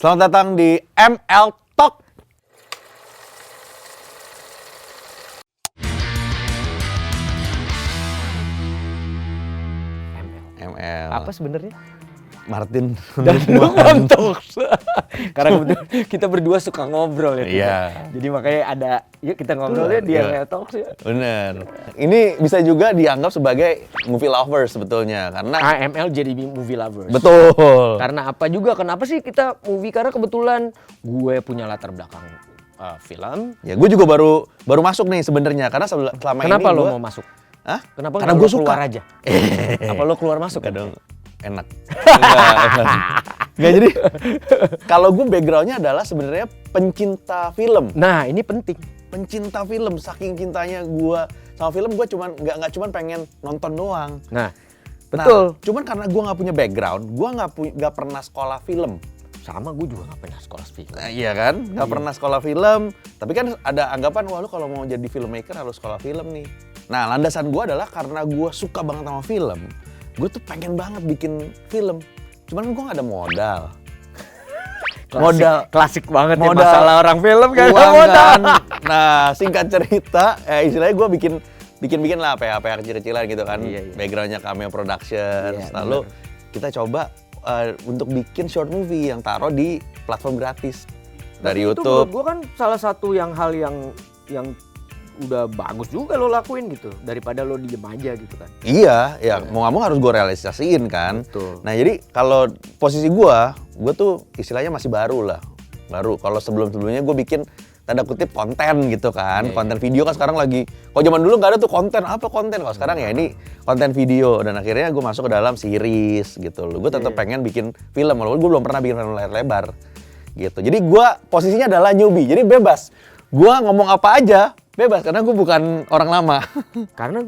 Selamat datang di ML Talk. ML. Apa sebenarnya? Martin Dan Lukman Talks. Karena kebetulan kita berdua suka ngobrol ya. Iya. Jadi makanya ada, yuk kita ngobrolnya di Iya. ML Talks ya. Bener. Ini bisa juga dianggap sebagai movie lovers sebetulnya karena ML jadi movie lovers. betul. Karena apa juga? Kenapa sih kita movie? Karena kebetulan gue punya latar belakang film. Ya gue juga baru masuk nih sebenarnya karena selama Kenapa ini lo gua- mau masuk? Hah? Kenapa Karena nggak gue lo keluar suka. aja? Apa lo keluar masuk Enggak dong. Enak. Enggak jadi. Kalau gue backgroundnya adalah sebenarnya pencinta film. Nah, ini penting. Pencinta film, saking cintanya gue sama film, gue cuman nggak cuman pengen nonton doang. Nah, betul. Nah, cuman karena gue nggak punya background, gue nggak pernah sekolah film. Sama gue juga gak pernah sekolah film. Nah, iya kan, nggak pernah sekolah film. Tapi kan ada anggapan, wah lu kalau mau jadi filmmaker harus sekolah film nih. Nah, landasan gue adalah karena gue suka banget sama film. Gue tuh pengen banget bikin film. Cuman gue nggak ada modal. Klasik banget ya modal masalah orang film kan. uang Modal. kan. Nah, singkat cerita, istilahnya gue bikin lah PH kecil-kecilan gitu kan. Iya, iya. Backgroundnya Cameo Production. Iya, Lalu kita coba untuk bikin short movie yang taruh di platform gratis dari Tapi itu menurut YouTube. gue kan salah satu hal yang udah bagus juga lo lakuin gitu daripada lo diem aja gitu kan. Iya, ya mau nggak mau harus gue realisasiin kan. Betul. Nah jadi kalau posisi gue tuh istilahnya masih baru lah. Baru, kalau sebelumnya gue bikin tanda kutip konten gitu kan. Iya, Konten video kan sekarang lagi, kalau zaman dulu nggak ada tuh konten, apa konten? Kalau sekarang ya ini konten video. Dan akhirnya gue masuk ke dalam series gitu loh. Gue tetap Iya. pengen bikin film, walaupun gue belum pernah bikin film layar lebar gitu. Jadi gue posisinya adalah newbie, jadi bebas. Gue ngomong apa aja, bebas karena gue bukan orang lama. Karena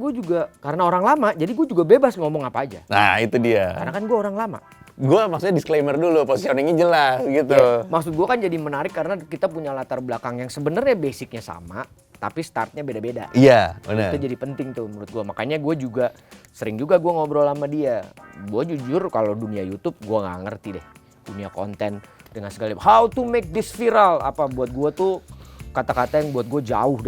orang lama, jadi gue juga bebas ngomong apa aja. Nah itu dia. Karena kan gue orang lama. Gue maksudnya disclaimer dulu, positioningnya jelas gitu. Ya, maksud gue kan jadi menarik karena kita punya latar belakang yang sebenarnya basicnya sama, tapi startnya beda-beda. Iya, benar. Itu jadi penting tuh menurut gue. Makanya gue juga sering juga gue ngobrol sama dia. Gue jujur kalau dunia YouTube gue nggak ngerti deh. Dunia konten dengan segala how to make this viral. Apa buat gue tuh kata-kata yang buat gue jauh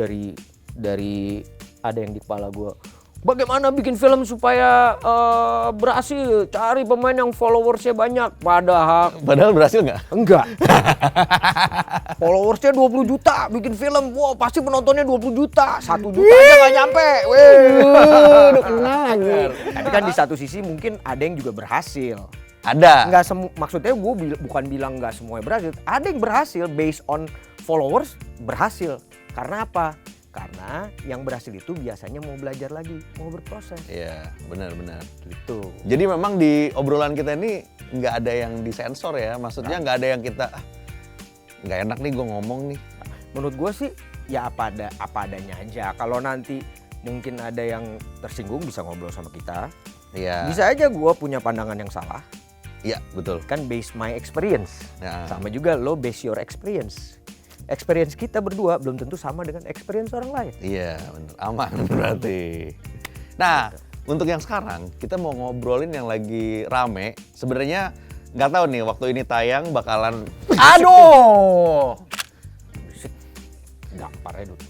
dari ada yang di kepala gue. Bagaimana bikin film supaya berhasil? Cari pemain yang followersnya banyak. Padahal berhasil nggak? Enggak. Followersnya 20 juta, bikin film, wow pasti penontonnya 20 juta. 1 juta aja nggak nyampe. Udah kenal lagi. Tapi kan di satu sisi mungkin ada yang juga berhasil. Ada. Maksudnya gue bukan bilang nggak semuanya berhasil. Ada yang berhasil based on followers berhasil. Karena apa? Karena yang berhasil itu biasanya mau belajar lagi, mau berproses. Iya, benar-benar. Gitu. Jadi memang di obrolan kita ini nggak ada yang disensor ya. Maksudnya nggak ada yang kita nggak enak nih gue ngomong nih. Menurut gue sih ya apa adanya aja. Kalau nanti mungkin ada yang tersinggung bisa ngobrol sama kita. Iya. Bisa aja gue punya pandangan yang salah. Iya, betul. Kan based my experience. Ya. Sama juga lo base your experience. Experience kita berdua belum tentu sama dengan experience orang lain. Iya, benar. Aman berarti. Nah, untuk yang sekarang kita mau ngobrolin yang lagi rame. Sebenarnya nggak tahu nih waktu ini tayang bakalan. Aduh. Gampar ya dulu.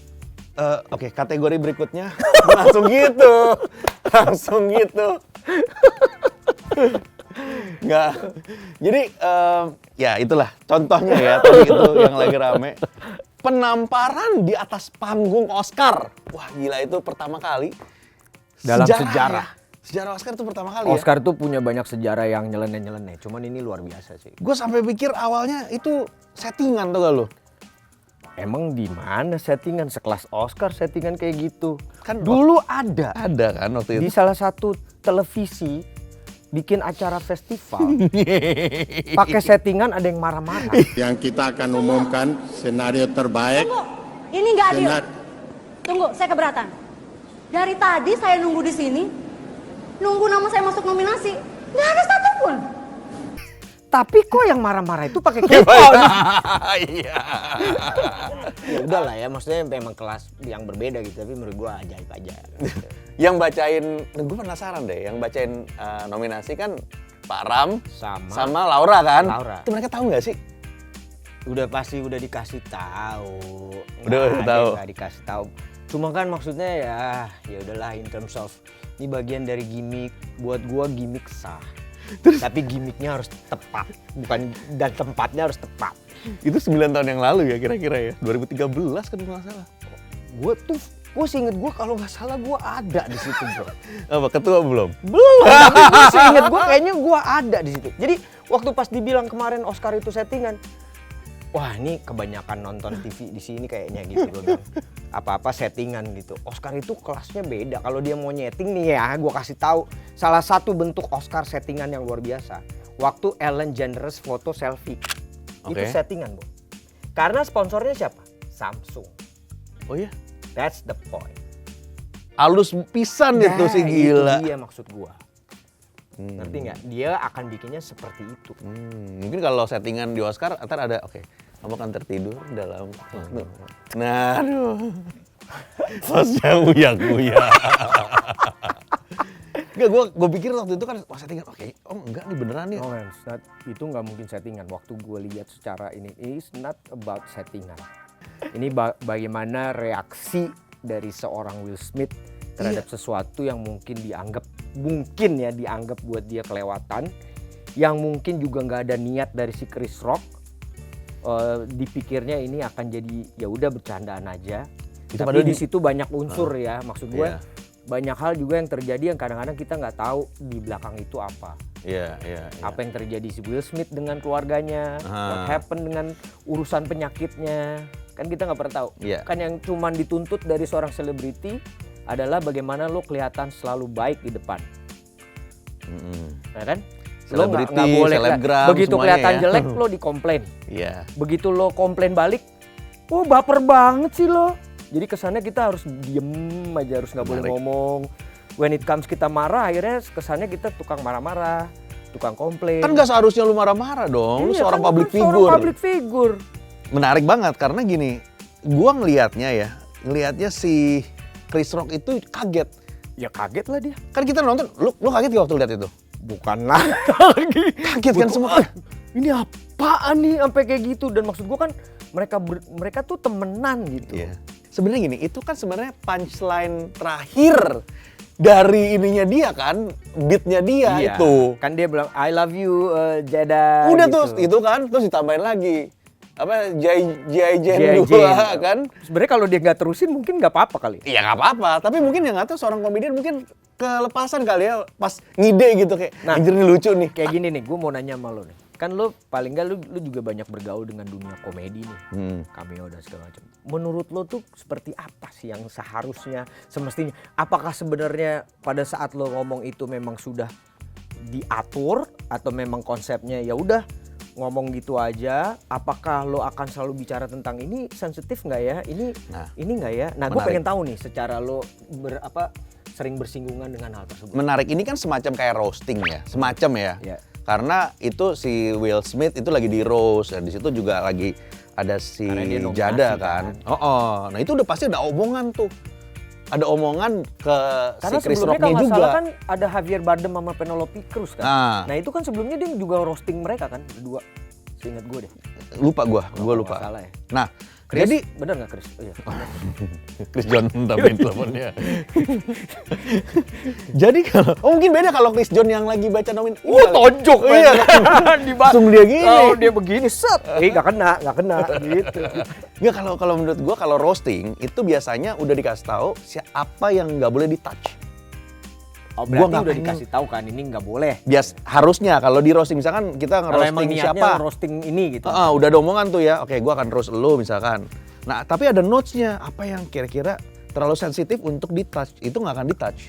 Oke, kategori berikutnya langsung gitu. Langsung gitu. Nggak. Jadi ya itulah contohnya ya tadi itu yang lagi rame. Penamparan di atas panggung Oscar. Wah, gila itu pertama kali Dalam ya. sejarah. Sejarah Oscar itu pertama kali Oscar tuh punya banyak sejarah yang nyeleneh-nyeleneh. Cuman ini luar biasa sih. ya. Gue sampai pikir awalnya itu settingan tuh gak lo? Emang di mana settingan sekelas Oscar settingan kayak gitu? Kan Dulu ada ada kan waktu di itu. salah satu televisi bikin acara festival. Pakai settingan ada yang marah-marah. Yang kita akan umumkan senario terbaik. Tunggu, ini nggak adil. Senar- Tunggu, saya keberatan. Dari tadi saya nunggu di sini, nunggu nama saya masuk nominasi, nggak ada satupun. Tapi kok yang marah-marah itu pakai keyboard? Iya. Ya udahlah ya, maksudnya memang kelas yang berbeda gitu, tapi menurut gua ajaib aja. Yang bacain, gue penasaran deh, yang bacain nominasi kan Pak Ram Sama sama Laura kan? Laura. Itu mereka tahu nggak sih? Udah pasti udah dikasih tahu. Udah Nggak ada tahu. yang nggak dikasih tahu. Cuma kan maksudnya ya udahlah in terms of ini bagian dari gimmick. Buat gua gimmick sah. Tapi gimmicknya harus tepat, bukan dan tempatnya harus tepat. Itu 9 tahun yang lalu ya kira-kira ya. 2013 kan kalau nggak salah. Gue seinget gue kalau nggak salah gue ada di situ bro. Apa ketua belum? Belum, tapi gue seinget gue kayaknya gue ada di situ. Jadi waktu pas dibilang kemarin Oscar itu settingan, wah ini kebanyakan nonton TV di sini kayaknya gitu gue bilang. Apa-apa settingan gitu. Oscar itu kelasnya beda. Kalau dia mau nyeting nih ya, gue kasih tahu salah satu bentuk Oscar settingan yang luar biasa. Waktu Ellen DeGeneres foto selfie, itu Oke. settingan bro. Karena sponsornya siapa? Samsung. Oh iya. That's the point. Halus pisan itu sih gila. Itu dia maksud gua. Ngerti nggak? Dia akan bikinnya seperti itu. Mungkin kalau settingan di Oscar ntar ada oke. Kamu akan tertidur dalam Nah, aduh. Hostnya uyak-uyak. Enggak, gue pikir waktu itu kan pas settingan, oke, oh enggak nih beneran nih. No man, itu nggak mungkin settingan. Waktu gue lihat secara ini, it's not about settingan. Ini bagaimana reaksi dari seorang Will Smith terhadap sesuatu yang mungkin dianggap buat dia kelewatan, yang mungkin juga nggak ada niat dari si Chris Rock. Dipikirnya ini akan jadi ya udah bercandaan aja. Itu Tapi padahal di situ banyak unsur ya, maksud gue. Iya. Banyak hal juga yang terjadi yang kadang-kadang kita nggak tahu di belakang itu apa. Iya. Apa yang terjadi si Will Smith dengan keluarganya, what happened dengan urusan penyakitnya, kan kita nggak pernah tahu. Iya. Kan yang cuman dituntut dari seorang selebriti adalah bagaimana lo kelihatan selalu baik di depan, ya kan? Lo Selebriti, nggak boleh selebgram, begitu semuanya kelihatan ya. jelek lo dikomplain. Iya. Begitu lo komplain balik, oh baper banget sih lo. Jadi kesannya kita harus diem aja, harus nggak boleh Menarik. ngomong. When it comes kita marah, akhirnya kesannya kita tukang marah-marah, tukang komplain. Kan nggak seharusnya lu marah-marah dong, lu Iya, seorang kan public seorang figure. public figure. Menarik banget karena gini, gua ngelihatnya si Chris Rock itu kaget. Ya kaget lah dia. Kan kita nonton, lu kaget gak waktu lihat itu? Bukan lagi. Kaget kan semua. Ini apaan nih sampai kayak gitu, dan maksud gua kan mereka tuh temenan gitu. Iya. Sebenarnya gini, itu kan sebenarnya punchline terakhir dari ininya dia kan, beatnya dia Iya, itu. kan dia bilang I love you Jada. Udah gitu. tuh, itu kan, terus ditambahin lagi. Apa, G.I. G.I. Jane 2 Jane. kan. Sebenarnya kalau dia nggak terusin mungkin nggak apa-apa kali. Iya nggak apa-apa, tapi mungkin yang nggak tahu seorang komedian mungkin kelepasan kali ya pas ngide gitu kayak, Nah, anjir ini lucu nih. Kayak gini nih, gue mau nanya sama lo nih. Kan lo paling nggak lu juga banyak bergaul dengan dunia komedi nih, cameo dan segala macam. Menurut lo tuh seperti apa sih yang seharusnya, semestinya? Apakah sebenarnya pada saat lo ngomong itu memang sudah diatur atau memang konsepnya ya udah ngomong gitu aja? Apakah lo akan selalu bicara tentang ini sensitif nggak ya? Ini nggak ya? Nah, gue Menarik. pengen tahu nih secara lo sering bersinggungan dengan hal tersebut. Menarik, ini kan semacam kayak roasting ya, semacam ya. Iya. Karena itu si Will Smith itu lagi di roast, dan di situ juga lagi ada si Karena dia nominasi Jada kan. kan. Nah itu udah pasti ada omongan tuh. Ada omongan ke Karena si Chris sebelumnya Rock-nya kalau nggak juga. salah kan ada Javier Bardem sama Penelope Cruz kan. Nah. Nah itu kan sebelumnya dia juga roasting mereka kan berdua. Seingat gue deh. Lupa gua Kalau lupa. nggak salah ya. Nah, Chris, jadi bener nggak Chris? Oh, iya. Chris John tambahin teleponnya. Jadi kalau mungkin beda kalau Chris John yang lagi baca nominasi. Tonjok Iya kan. Langsung dia gini. Oh dia begini set. Nggak kena gitu. Nggak, kalau menurut gua kalau roasting itu biasanya udah dikasih tahu apa yang nggak boleh di-touch. Oh Gua berarti nggak udah pengen. dikasih tahu kan ini nggak boleh. Harusnya kalau di roasting misalkan kita Kalau emang nge-roasting niatnya siapa. roasting ini gitu. Udah ada omongan tuh ya. Oke, gua akan roast lu misalkan. Nah, tapi ada notes-nya apa yang kira-kira terlalu sensitif untuk di-touch. Itu nggak akan di-touch.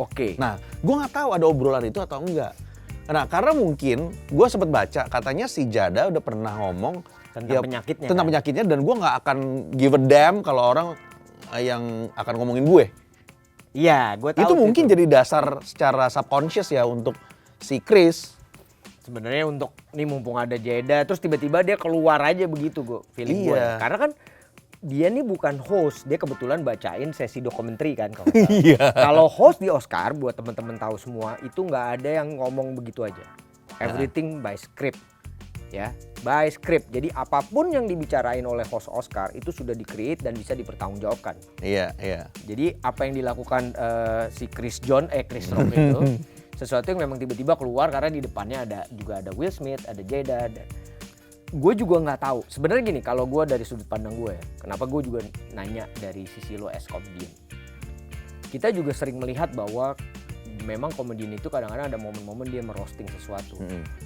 Oke. Nah, gua nggak tahu ada obrolan itu atau enggak. Nah, karena mungkin gua sempat baca katanya si Jada udah pernah ngomong Tentang penyakitnya, Tentang kan? penyakitnya, dan gua nggak akan give a damn kalau orang yang akan ngomongin gue. Iya, gue tahu. Itu mungkin jadi dasar secara subconscious ya untuk si Chris. Sebenarnya untuk nih mumpung ada Jeda terus tiba-tiba dia keluar aja begitu gue feeling gue. Iya. Karena kan dia nih bukan host, dia kebetulan bacain sesi dokumenter kan kalau nggak salah. Iya. Kalau host di Oscar buat teman-teman tahu semua itu nggak ada yang ngomong begitu aja. Everything by script. ya, by script. Jadi apapun yang dibicarain oleh host Oscar itu sudah di-create dan bisa dipertanggungjawabkan. Iya. Jadi apa yang dilakukan si Chris Rock itu sesuatu yang memang tiba-tiba keluar karena di depannya juga ada Will Smith, ada Jada. Gue juga nggak tahu. Sebenarnya gini, kalau gue dari sudut pandang gue ya, kenapa gue juga nanya dari sisi lo as comedian. Kita juga sering melihat bahwa memang komedian itu kadang-kadang ada momen-momen dia merosting sesuatu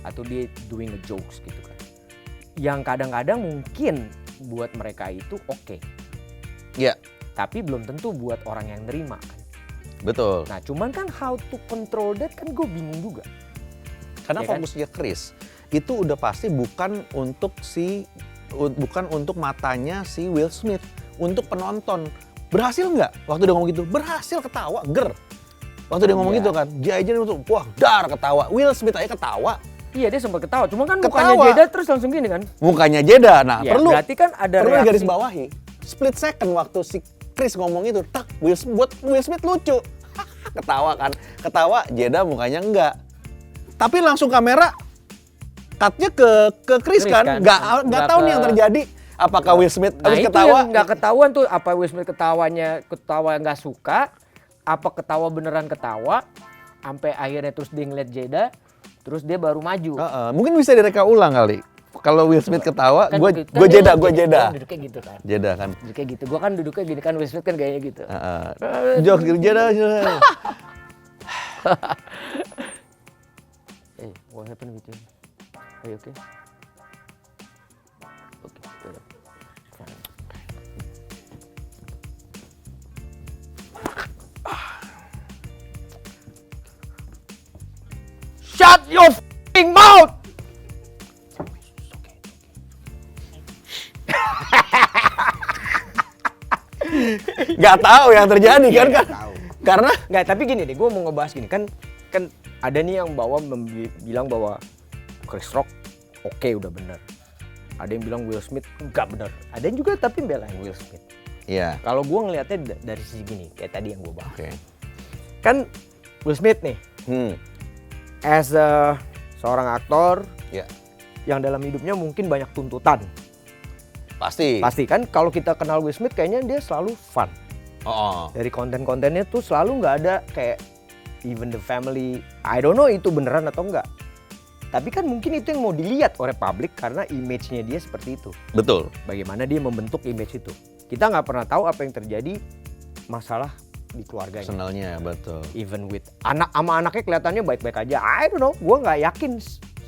atau dia doing a jokes gitu kan. Yang kadang-kadang mungkin buat mereka itu oke. Iya. Tapi belum tentu buat orang yang nerima kan. Betul. Nah cuman kan how to control that kan gue bingung juga. Karena Ya kan? fokusnya Chris itu udah pasti bukan untuk matanya si Will Smith, untuk penonton. Berhasil nggak? Waktu dia ngomong gitu, berhasil ketawa, ger. Waktu dia ngomong gitu kan, Jay tuh, wah dar ketawa. Will Smith aja ketawa. Iya dia sempat ketawa, cuma kan Ketawa. mukanya Jada terus langsung gini kan. Mukanya Jada, nah Ya, perlu berarti kan ada perlu reaksi. garis bawahi. Split second waktu si Chris ngomong itu, tak buat Will Smith lucu. Ketawa kan, ketawa Jada mukanya enggak. Tapi langsung kamera cut-nya ke Chris kan, nggak tahu nih yang terjadi. Apakah Will Smith Nah habis itu ketawa? yang nggak ketahuan tuh, apa Will Smith ketawa nggak suka, apa ketawa beneran ketawa, sampai akhirnya terus dia ngeliat Jada, terus dia baru maju. Mungkin bisa direka ulang kali. Kalau Will Smith ketawa, Kan gue dia Jeda. duduknya gitu kan. Jeda kan. Duduknya gitu. Gue kan duduknya gini kan, Will Smith kan gayanya gitu. Jok Jeda. Hey, what happened with you? Are you okay? Okay, yaudah. Fine. Shut your f***ing mouth! Gak tahu yang terjadi kan? Karena Nggak, tapi gini deh, gue mau ngebahas gini kan ada nih yang bilang bahwa Chris Rock oke, udah bener. Ada yang bilang Will Smith nggak bener. Ada yang juga tapi belain Will Smith. iya. Kalau gue ngelihatnya dari sisi gini, kayak tadi yang gue bahas. Oke. Kan Will Smith nih, as seorang aktor Ya. yang dalam hidupnya mungkin banyak tuntutan. Pasti. Pasti kan kalau kita kenal Will Smith kayaknya dia selalu fun. Oh. Dari konten-kontennya tuh selalu nggak ada kayak even the family. I don't know itu beneran atau enggak. Tapi kan mungkin itu yang mau dilihat oleh publik karena image-nya dia seperti itu. Betul. Bagaimana dia membentuk image itu. Kita nggak pernah tahu apa yang terjadi masalah di keluarganya. Personalnya betul. Even with sama anaknya kelihatannya baik-baik aja. I don't know, gue nggak yakin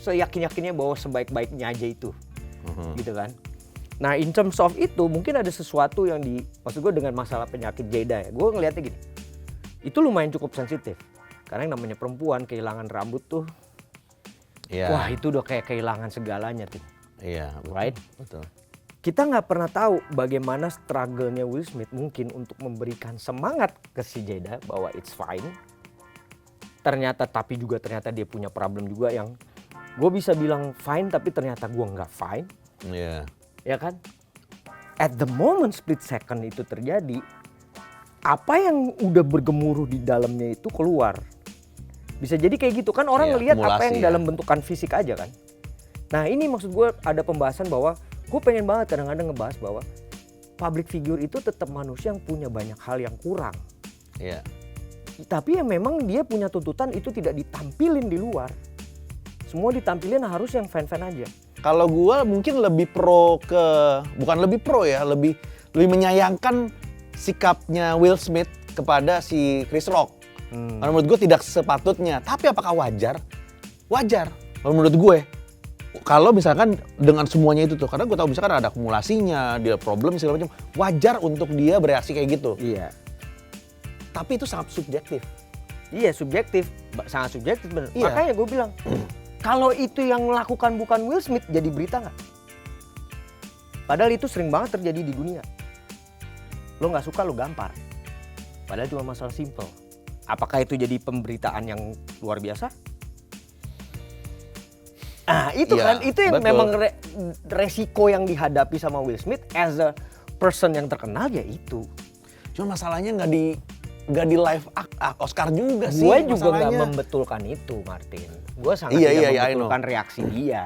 seyakin-yakinnya bahwa sebaik-baiknya aja itu. Gitu kan. Nah in terms of itu mungkin ada sesuatu yang maksud gue dengan masalah penyakit Jada ya. Gue ngeliatnya gini, itu lumayan cukup sensitif. Karena yang namanya perempuan kehilangan rambut tuh, Iya. wah itu udah kayak kehilangan segalanya tuh. Iya. Betul. Right? Betul. Kita nggak pernah tahu bagaimana struggle-nya Will Smith mungkin untuk memberikan semangat ke si Jada bahwa it's fine. Tapi ternyata dia punya problem juga yang gue bisa bilang fine tapi ternyata gue nggak fine. Iya. Ya kan? At the moment split second itu terjadi, apa yang udah bergemuruh di dalamnya itu keluar. Bisa jadi kayak gitu kan orang Iya, ngelihat apa akumulasi yang ya. dalam bentukan fisik aja kan. Nah ini maksud gue ada pembahasan bahwa gue pengen banget kadang-kadang ngebahas bahwa public figure itu tetap manusia yang punya banyak hal yang kurang. Iya. Tapi yang memang dia punya tuntutan itu tidak ditampilin di luar. Semua ditampilin harus yang fan-fan aja. Kalau gue mungkin lebih bukan lebih pro ya, lebih menyayangkan sikapnya Will Smith kepada si Chris Rock. Karena menurut gue tidak sepatutnya. Tapi apakah wajar? Wajar. Kalau menurut gue, kalau misalkan dengan semuanya itu tuh, karena gue tahu misalkan ada akumulasinya, dia problem segala macam, wajar untuk dia bereaksi kayak gitu. Iya. Tapi itu sangat subjektif. Iya subjektif, sangat subjektif bener. Iya. Makanya gue bilang, kalau itu yang melakukan bukan Will Smith jadi berita nggak? Padahal itu sering banget terjadi di dunia. Lo nggak suka lo gampar. Padahal cuma masalah simple. Apakah itu jadi pemberitaan yang luar biasa? Ah itu Iya, kan, itu yang betul. memang resiko yang dihadapi sama Will Smith as a person yang terkenal ya itu. Cuma masalahnya nggak di live Oscar juga sih. Gue juga nggak masalahnya. membetulkan itu, Martin. Gue sangat Iya, tidak iya, I know. membetulkan reaksi dia.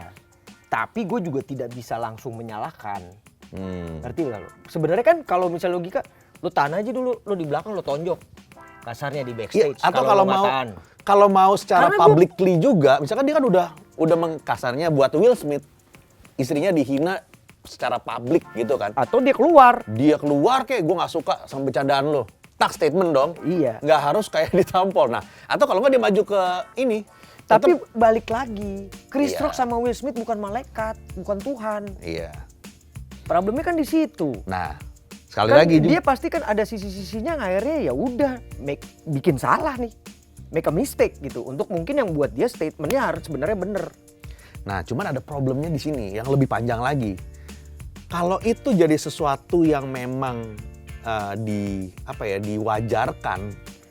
Tapi gue juga tidak bisa langsung menyalahkan. Ngerti gak lo? Sebenarnya kan kalau misalnya logika, lo tahan aja dulu, lo di belakang lo tonjok. Kasarnya di backstage. Atau lo kalau nggak tahan. mau secara Karena publicly juga, misalkan dia kan udah kasarnya buat Will Smith, istrinya dihina secara publik gitu kan. Atau dia keluar. Dia keluar kayak gue nggak suka sama bercandaan lo. Tak statement dong. Iya. Nggak harus kayak ditampol. Nah, atau kalau nggak dia maju ke ini. Tapi balik lagi, Chris Iya. Rock sama Will Smith bukan malaikat, bukan Tuhan. Iya. Problemnya kan di situ. Nah, sekali Kan lagi dia pasti kan ada sisi-sisinya yang akhirnya ya udah bikin salah nih. Make a mistake gitu. Untuk mungkin yang buat dia statementnya harus sebenarnya bener. Nah, cuman ada problemnya di sini yang lebih panjang lagi. Kalau itu jadi sesuatu yang memang diwajarkan,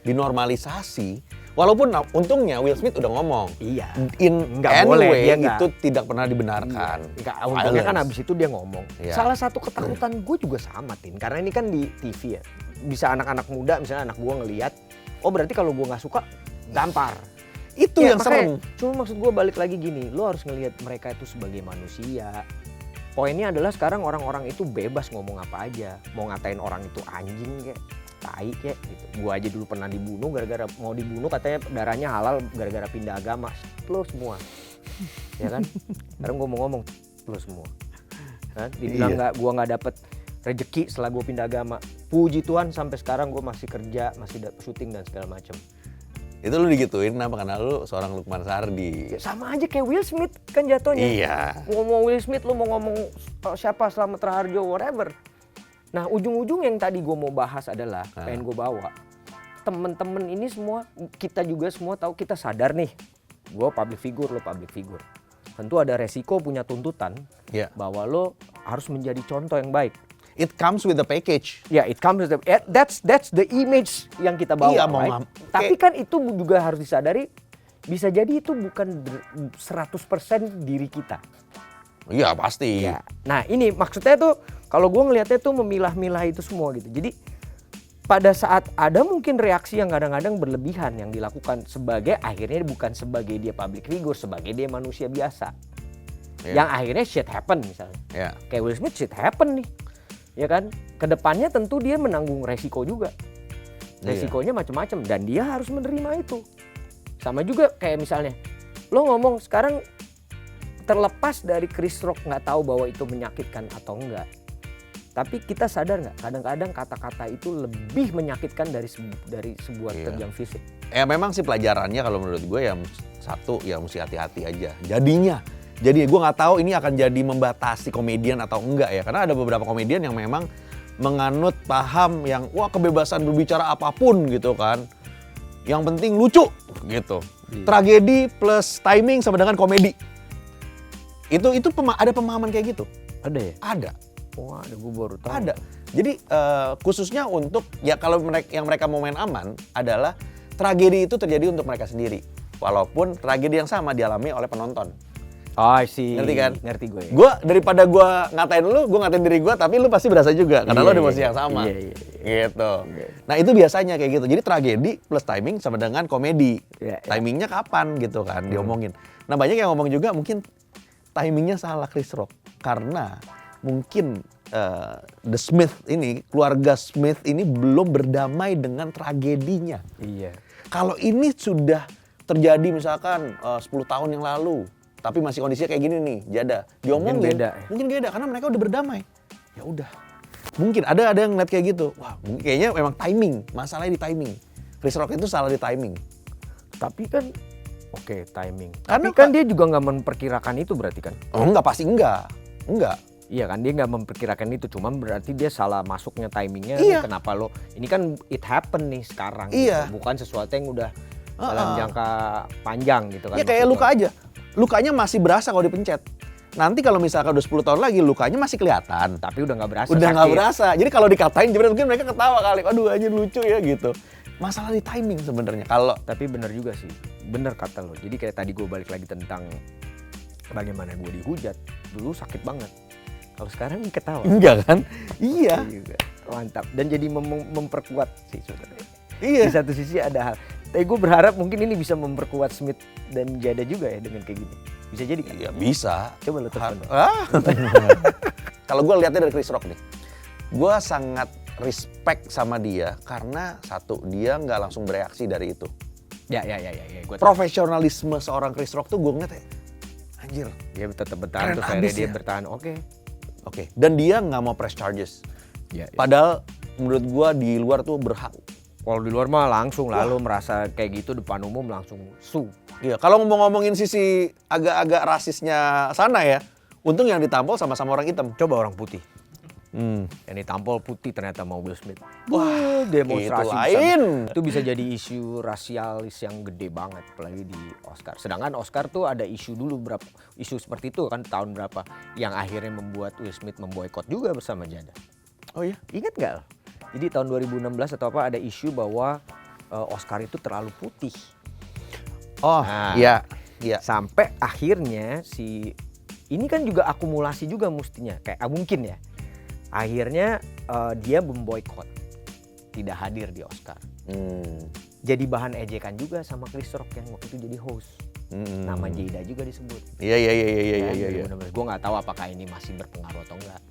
dinormalisasi, walaupun untungnya Will Smith udah ngomong, Iya. in Nggak any boleh, way dia nggak. itu tidak pernah dibenarkan. Enggak, untungnya kan Violence. abis itu dia ngomong. Iya. Salah satu ketakutan gue juga sama, Tin. Karena ini kan di TV ya. Bisa anak-anak muda, misalnya anak gue ngelihat, oh berarti kalau gue nggak suka, gampar. Itu Ya, yang makanya, serem. cuma maksud gue balik lagi gini, lo harus ngelihat mereka itu sebagai manusia. Poinnya adalah sekarang orang-orang itu bebas ngomong apa aja. Mau ngatain orang itu anjing kayak, tai kayak gitu. Gue aja dulu pernah dibunuh gara-gara mau dibunuh katanya darahnya halal gara-gara pindah agama. Lo semua. Ya kan? Sekarang gue mau ngomong, lo semua. Kan? Dibilang Iya. gue nggak dapet rezeki setelah gue pindah agama. Puji Tuhan sampai sekarang gue masih kerja, masih syuting dan segala macam. Itu lu digituin kenapa? Karena lu seorang Lukman Sardi. Ya, sama aja kayak Will Smith kan jatuhnya. Iya. Ngomong Will Smith, lu mau ngomong siapa Slamet Raharjo, whatever. Nah ujung-ujung yang tadi gue mau bahas adalah, pengen gue bawa. Temen-temen ini semua, kita juga semua tahu, kita sadar nih. Gue public figure, lo public figure. Tentu ada resiko punya tuntutan Iya. bahwa lo harus menjadi contoh yang baik. It comes with the package. Ya, it comes with that's the image yang kita bawa. Iya, mau right? nggak- Tapi kan itu juga harus disadari, bisa jadi itu bukan 100% diri kita. Iya pasti. Ya. Nah ini maksudnya tuh kalau gue ngelihatnya tuh memilah-milah itu semua gitu. Jadi pada saat ada mungkin reaksi yang kadang-kadang berlebihan yang dilakukan sebagai akhirnya bukan sebagai dia public figure, sebagai dia manusia biasa. Iya. Yang akhirnya shit happen misalnya. Ya. Kayak Will Smith shit happen nih. Ya kan? Kedepannya tentu dia menanggung resiko juga. Resikonya macam-macam dan dia harus menerima itu. Sama juga kayak misalnya lo ngomong sekarang terlepas dari Chris Rock nggak tahu bahwa itu menyakitkan atau enggak. Tapi kita sadar nggak kadang-kadang kata-kata itu lebih menyakitkan dari sebuah terjang fisik. Ya memang sih pelajarannya kalau menurut gue ya satu ya mesti hati-hati aja. Jadi gue nggak tahu ini akan jadi membatasi komedian atau enggak ya. Karena ada beberapa komedian yang memang menganut paham yang wah kebebasan berbicara apapun gitu kan. Yang penting lucu gitu. Tragedi plus timing sama dengan komedi. Itu ada pemahaman kayak gitu. Ada ya? Ada. Wah, ada gue baru tahu. Ada. Jadi khususnya untuk ya kalau mereka mau main aman adalah tragedi itu terjadi untuk mereka sendiri. Walaupun tragedi yang sama dialami oleh penonton. Oh sih. Ngerti kan? Ngerti gue. Gue daripada gue ngatain lu, gue ngatain diri gue, tapi lu pasti berasa juga karena Iya, lu ada posisi iya, yang sama. iya. Gitu. Nah itu biasanya kayak gitu. Jadi tragedi plus timing sama dengan komedi. Iya, iya. Timingnya kapan gitu kan diomongin. Nah banyak yang ngomong juga mungkin timingnya salah Chris Rock karena mungkin The Smith ini, keluarga Smith ini belum berdamai dengan tragedinya. Iya. Kalau ini sudah terjadi misalkan 10 tahun yang lalu, tapi masih kondisinya kayak gini nih, jada. Diomongin, mungkin beda karena mereka udah berdamai. Ya udah. Mungkin ada yang ngeliat kayak gitu. Wah, mungkin kayaknya memang timing, masalahnya di timing. Chris Rock itu salah di timing. Tapi kan oke, timing. Karena Tapi kan dia juga nggak memperkirakan itu berarti kan? Oh enggak, pasti enggak. Enggak. Iya kan, dia nggak memperkirakan itu, cuma berarti dia salah masuknya timingnya. Iya. Kenapa lo? Ini kan it happen nih sekarang. Iya. Gitu. Bukan sesuatu yang udah dalam jangka panjang gitu kan. Ya kayak maksudnya. luka aja. Lukanya masih berasa kalau dipencet. Nanti kalau misalkan udah 10 tahun lagi lukanya masih kelihatan. Tapi udah nggak berasa. Udah nggak sakit. berasa. Jadi kalau dikatain jebret mungkin mereka ketawa kali. Aduh anjir lucu ya gitu. Masalah di timing sebenarnya. Kalau Tapi bener juga sih, bener kata lo. Jadi kayak tadi gue balik lagi tentang bagaimana gue dihujat. Dulu sakit banget. Kalau sekarang ketawa. enggak kan? Iya. Juga. Mantap. Dan jadi memperkuat sih sebenarnya. Iya. Di satu sisi ada hal. Tapi gue berharap mungkin ini bisa memperkuat Smith dan Jada juga ya dengan kayak gini. Bisa jadi kan? Ya bisa. Coba lu telepon. Kalau gue lihatnya dari Chris Rock nih, gue sangat respect sama dia karena satu, dia nggak langsung bereaksi dari itu. Ya. Gua tahu. Profesionalisme seorang Chris Rock tuh gue ngeliat ya, anjir. Dia tetap bertahan, Keren terus akhirnya abis dia ya. bertahan. Oke. Dan dia nggak mau press charges. Ya. Padahal menurut gue di luar tuh berhak. Kalau di luar mah langsung lalu merasa kayak gitu depan umum langsung su. Iya, kalau ngomongin sisi agak-agak rasisnya sana ya, untung yang ditampol sama-sama orang hitam. Coba orang putih. Yang ditampol putih ternyata mau Will Smith. Wah, demonstrasi itu lain. Itu bisa jadi isu rasialis yang gede banget, apalagi di Oscar. Sedangkan Oscar tuh ada isu dulu berapa isu seperti itu kan tahun berapa yang akhirnya membuat Will Smith memboikot juga bersama Jada. Oh iya? Ingat nggak? Jadi tahun 2016 atau apa ada isu bahwa Oscar itu terlalu putih. Oh, Nah. iya. Sampai akhirnya ini kan juga akumulasi juga mestinya kayak mungkin ya. Akhirnya dia memboikot, tidak hadir di Oscar. Jadi bahan ejekan juga sama Chris Rock yang waktu itu jadi host. Nama Jada juga disebut. Iya. Gue nggak tahu apakah ini masih berpengaruh atau enggak.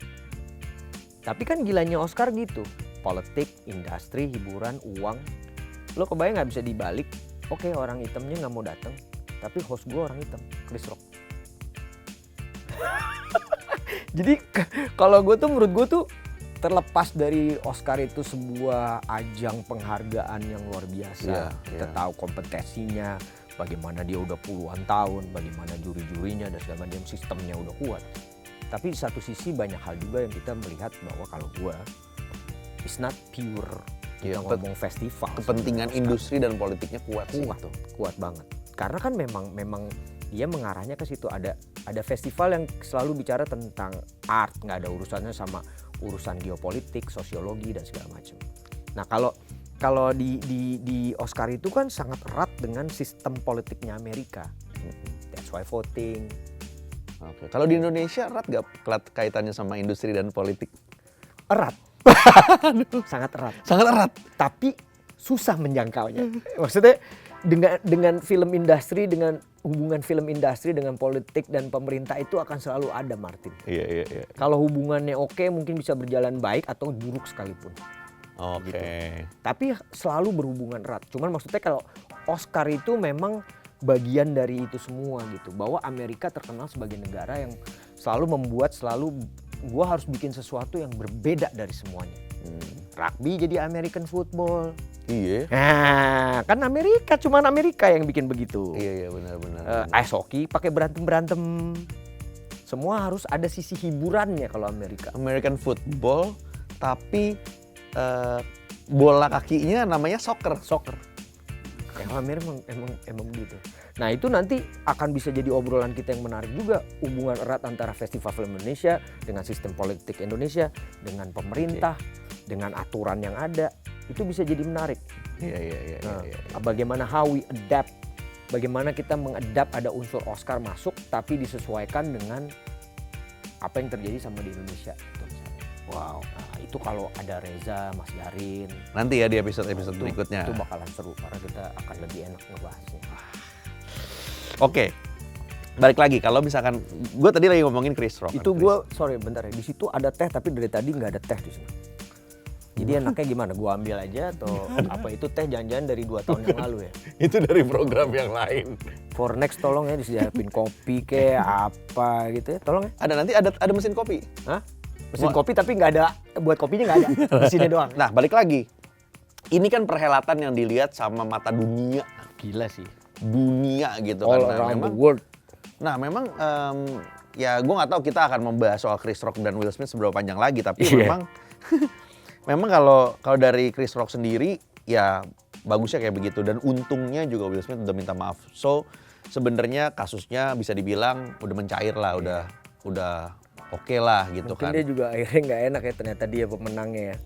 Tapi kan gilanya Oscar gitu, politik, industri, hiburan, uang. Lo kebayang nggak bisa dibalik? Oke, orang hitamnya nggak mau datang, tapi host gue orang hitam, Chris Rock. Jadi kalau gue tuh menurut gue tuh terlepas dari Oscar itu sebuah ajang penghargaan yang luar biasa. Kita tahu kompetensinya, bagaimana dia udah puluhan tahun, bagaimana juri-jurinya dan segala macam sistemnya udah kuat. Tapi di satu sisi banyak hal juga yang kita melihat bahwa kalau gue it's not pure kita ngomong festival. Kepentingan industri dan politiknya kuat sih. Kuat banget. Karena kan memang dia mengarahnya ke situ. Ada festival yang selalu bicara tentang art, nggak ada urusannya sama urusan geopolitik, sosiologi dan segala macam. Nah kalau di Oscar itu kan sangat erat dengan sistem politiknya Amerika. That's why voting. Oke. Kalau di Indonesia erat nggak kaitannya sama industri dan politik? Erat. Sangat erat. Sangat erat. Tapi susah menjangkaunya. Maksudnya dengan film industri, dengan hubungan film industri dengan politik dan pemerintah itu akan selalu ada, Martin. Iya. Kalau hubungannya oke mungkin bisa berjalan baik atau buruk sekalipun. Oke. Gitu. Tapi selalu berhubungan erat. Cuman maksudnya kalau Oscar itu memang bagian dari itu semua gitu. Bahwa Amerika terkenal sebagai negara yang selalu membuat gua harus bikin sesuatu yang berbeda dari semuanya. Rugby jadi American football. Iya. Nah, kan cuman Amerika yang bikin begitu. Iya benar. Ice hockey pakai berantem. Semua harus ada sisi hiburannya kalau Amerika. American football, tapi bola kakinya namanya soccer. Kalau Amerika emang begitu. Nah itu nanti akan bisa jadi obrolan kita yang menarik juga, hubungan erat antara Festival Film Indonesia dengan sistem politik Indonesia, dengan pemerintah, dengan aturan yang ada, itu bisa jadi menarik. Iya. Bagaimana how we adapt, bagaimana kita mengadapt ada unsur Oscar masuk tapi disesuaikan dengan apa yang terjadi sama di Indonesia. Wow. Nah, itu kalau ada Reza, Mas Garin. Nanti ya di episode berikutnya. Itu bakalan seru karena kita akan lebih enak ngebahasnya. Oke. Balik lagi kalau misalkan gue tadi lagi ngomongin Chris Rock. Itu gue sorry bentar ya. Di situ ada teh tapi dari tadi nggak ada teh di sini. Jadi enaknya gimana? Gue ambil aja atau apa itu teh jangan-jangan dari 2 tahun yang lalu ya? Itu dari program yang lain. For next tolong ya disediain kopi kayak apa gitu ya. Tolong ya. Ada nanti ada mesin kopi. Hah? Mesin kopi tapi nggak ada, buat kopinya nggak ada, di sini doang. Nah balik lagi, ini kan perhelatan yang dilihat sama mata dunia. Gila sih. Dunia gitu All kan. around the world. Nah memang ya gue nggak tahu kita akan membahas soal Chris Rock dan Will Smith seberapa panjang lagi. Tapi memang kalau dari Chris Rock sendiri ya bagusnya kayak begitu. Dan untungnya juga Will Smith udah minta maaf. So sebenarnya kasusnya bisa dibilang udah mencair lah, udah oke lah gitu. Mungkin kan. Dia juga akhirnya nggak enak ya ternyata dia pemenangnya ya.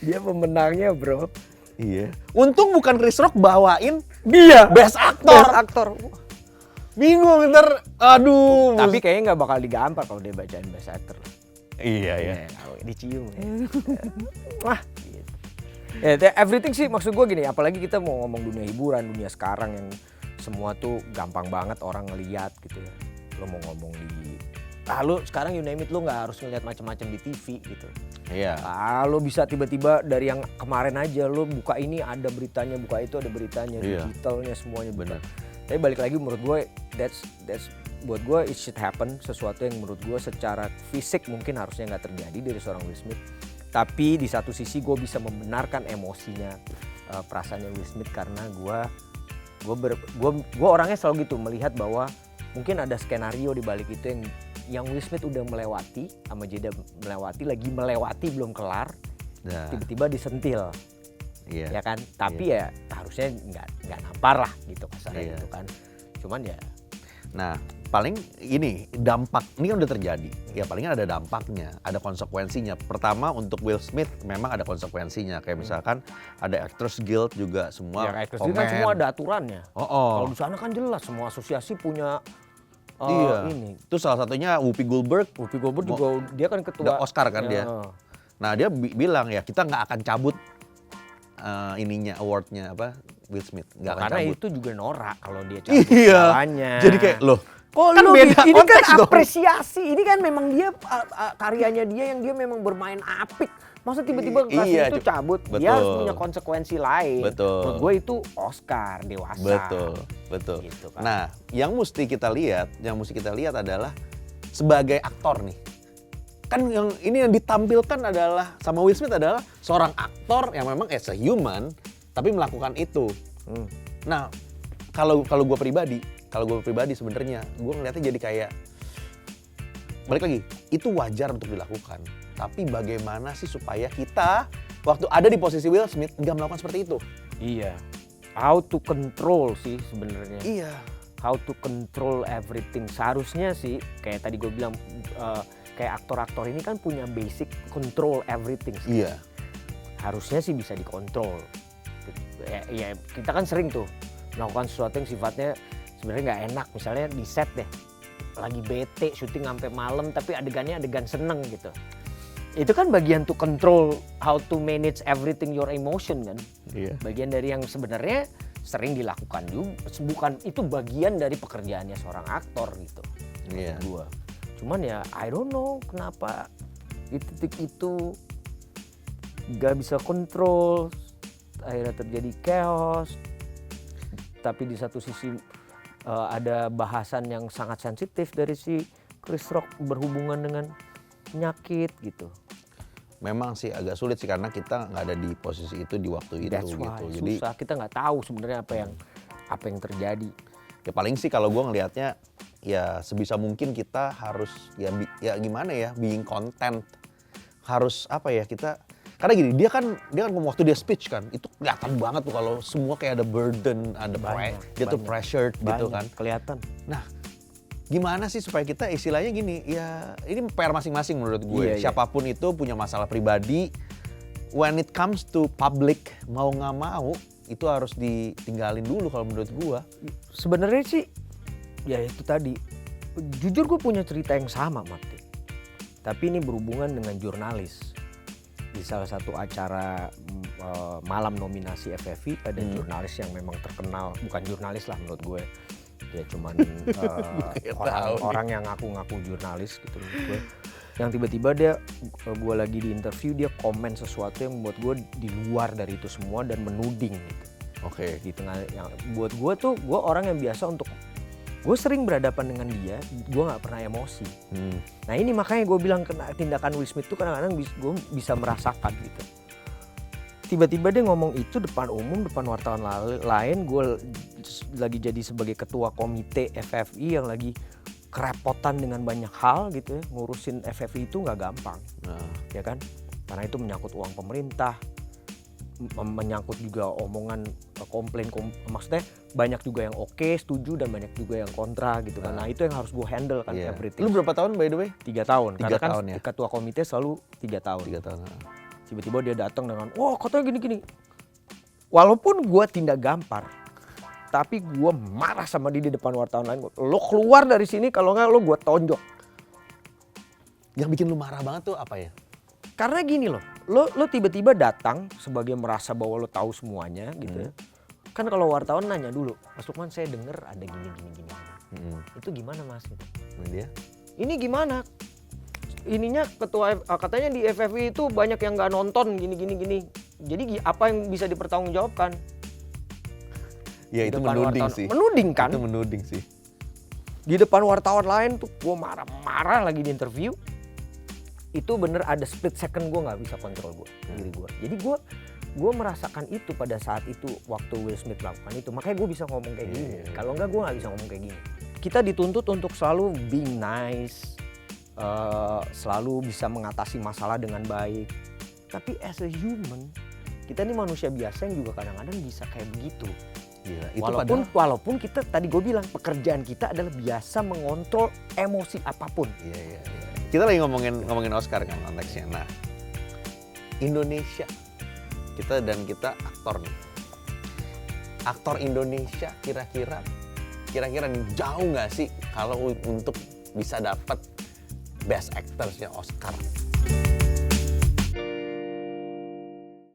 Dia pemenangnya bro. Iya. Untung bukan Chris Rock bawain Dia Best Actor. Best Actor. Bingung ntar. Aduh. Tapi kayaknya nggak bakal digampar kalau dia bacain Best Actor. Iya. Dicium ya. Wah. Gitu. Ya, everything sih maksud gue gini. Apalagi kita mau ngomong dunia hiburan, dunia sekarang yang semua tuh gampang banget orang ngeliat gitu ya. Lo mau ngomong di, lu sekarang you name it, lo nggak harus ngeliat macam-macam di TV gitu. Iya. Lo bisa tiba-tiba dari yang kemarin aja lo buka ini ada beritanya, buka itu ada beritanya, Iya. digitalnya semuanya Bener. Tapi balik lagi menurut gue that's buat gue it should happen, sesuatu yang menurut gue secara fisik mungkin harusnya nggak terjadi dari seorang Will Smith. Tapi di satu sisi gue bisa membenarkan emosinya, perasaannya Will Smith, karena gue orangnya selalu gitu melihat bahwa mungkin ada skenario di balik itu yang Will Smith udah melewati sama Jada lagi melewati belum kelar, Nah, tiba-tiba disentil. iya. Ya kan, tapi ya harusnya nggak nampar lah gitu kasarnya Iya. gitu kan. Cuman ya Nah, paling ini dampak ini kan udah terjadi. Ya palingan ada dampaknya, ada konsekuensinya. Pertama untuk Will Smith memang ada konsekuensinya. Kayak misalkan ada Actors Guild juga semua ya Actors Guild kan semua ada aturannya. Oh. Kalau di sana kan jelas semua asosiasi punya Iya. ini. Itu salah satunya Whoopi Goldberg. Whoopi Goldberg juga dia kan ketua Oscar kan dia. Ya. Nah dia bilang ya kita nggak akan cabut ininya awardnya apa Will Smith nggak akan Karena cabut. itu juga norak kalau dia cabut Iya. segalanya. Jadi kayak loh. Kok Kan lu beda ini kan konteks dong. apresiasi. Ini kan memang dia karyanya dia yang dia memang bermain apik. Masa tiba-tiba kasih Iya, itu cabut? betul. Dia harus punya konsekuensi lain. Betul. Menurut gue itu Oscar dewasa. Betul. Gitu kan. Nah, yang mesti kita lihat adalah sebagai aktor nih. Kan yang ini yang ditampilkan adalah sama Will Smith adalah seorang aktor yang memang as a human tapi melakukan itu. Nah, kalau gue pribadi sebenarnya gue ngeliatnya jadi kayak balik lagi, itu wajar untuk dilakukan. Tapi bagaimana sih supaya kita waktu ada di posisi Will Smith nggak melakukan seperti itu? Iya. How to control sih sebenarnya. Iya. How to control everything. Seharusnya sih kayak tadi gue bilang kayak aktor-aktor ini kan punya basic control everything sih. Iya. Harusnya sih bisa dikontrol. Ya kita kan sering tuh melakukan sesuatu yang sifatnya sebenarnya nggak enak. Misalnya di set deh, lagi bete, syuting sampai malam tapi adegannya adegan seneng gitu. Itu kan bagian to control, how to manage everything your emotion kan. Iya. Bagian dari yang sebenarnya sering dilakukan juga. Bukan itu bagian dari pekerjaannya seorang aktor gitu. Iya. Gua. Cuman ya I don't know kenapa di titik itu gak bisa kontrol, akhirnya terjadi chaos. Tapi di satu sisi ada bahasan yang sangat sensitif dari si Chris Rock berhubungan dengan penyakit gitu. Memang sih agak sulit sih karena kita nggak ada di posisi itu di waktu itu That's why gitu. Jadi susah, kita nggak tahu sebenarnya apa yang terjadi. ya paling sih kalau gue ngelihatnya ya sebisa mungkin kita harus ya gimana ya, being content. Harus apa ya, kita karena gini, dia kan waktu dia speech kan itu kelihatan banget tuh kalau semua kayak ada burden, ada dia tuh pressured gitu kan. Kelihatan. Nah, gimana sih supaya kita istilahnya gini, ya ini PR masing-masing menurut gue. Iya. Siapapun itu punya masalah pribadi. When it comes to public, mau nggak mau itu harus ditinggalin dulu kalau menurut gue. Sebenarnya sih ya itu tadi. Jujur gue punya cerita yang sama, Martin. Tapi ini berhubungan dengan jurnalis. Di salah satu acara malam nominasi FFI ada jurnalis yang memang terkenal, bukan jurnalis lah menurut gue. Dia cuman orang yang ngaku-ngaku jurnalis gitu menurut gue. Yang tiba-tiba gue lagi di interview, dia komen sesuatu yang membuat gue di luar dari itu semua dan menuding gitu. Oke. Di tengah yang buat gue tuh, gue orang yang biasa untuk gue sering berhadapan dengan dia, gue nggak pernah emosi. Nah ini makanya gue bilang tindakan Will Smith tuh kadang-kadang gue bisa merasakan gitu. Tiba-tiba dia ngomong itu depan umum, depan wartawan lain, gue lagi jadi sebagai ketua komite FFI yang lagi kerepotan dengan banyak hal gitu ya, ngurusin FFI itu nggak gampang, ya kan? Karena itu menyangkut uang pemerintah, menyangkut juga omongan komplain, maksudnya banyak juga yang oke, setuju, dan banyak juga yang kontra gitu kan. Nah itu yang harus gue handle kan, everything. Lu berapa tahun by the way? 3 tahun. 3 Karena kan tahun ya? ketua komite selalu 3 tahun. 3 tahun. Tiba-tiba dia datang dengan, wah katanya gini-gini. Walaupun gue tindak gampar, tapi gue marah sama dia di depan wartawan lain. Lo keluar dari sini, kalau nggak lo gue tonjok. Yang bikin lu marah banget tuh apa ya? Karena gini loh, lo tiba-tiba datang sebagai merasa bahwa lo tahu semuanya gitu ya. Kan kalau wartawan nanya dulu, Mas Lukman saya dengar ada gini. Itu gimana Mas? Gitu. Nah, dia Ini gimana? Ininya katanya di FFI itu banyak yang nggak nonton gini. Jadi apa yang bisa dipertanggungjawabkan? ya Di itu depan menuding wartawan. sih. Menuding kan? Itu menuding sih. Di depan wartawan lain tuh gue marah-marah lagi di interview. Itu bener ada split second gue nggak bisa kontrol diri gue. Jadi gue merasakan itu pada saat itu waktu Will Smith melakukan itu. Makanya gue bisa ngomong kayak gini. Kalau enggak gue nggak bisa ngomong kayak gini. Kita dituntut untuk selalu being nice, selalu bisa mengatasi masalah dengan baik. Tapi as a human, kita ini manusia biasa yang juga kadang-kadang bisa kayak begitu. Gila, itu Walaupun kita tadi gue bilang pekerjaan kita adalah biasa mengontrol emosi apapun. Iya. Kita lagi ngomongin Oscar kan konteksnya. Nah, Indonesia kita aktor nih. Aktor Indonesia kira-kira jauh nggak sih kalau untuk bisa dapat Best Actors-nya Oscar?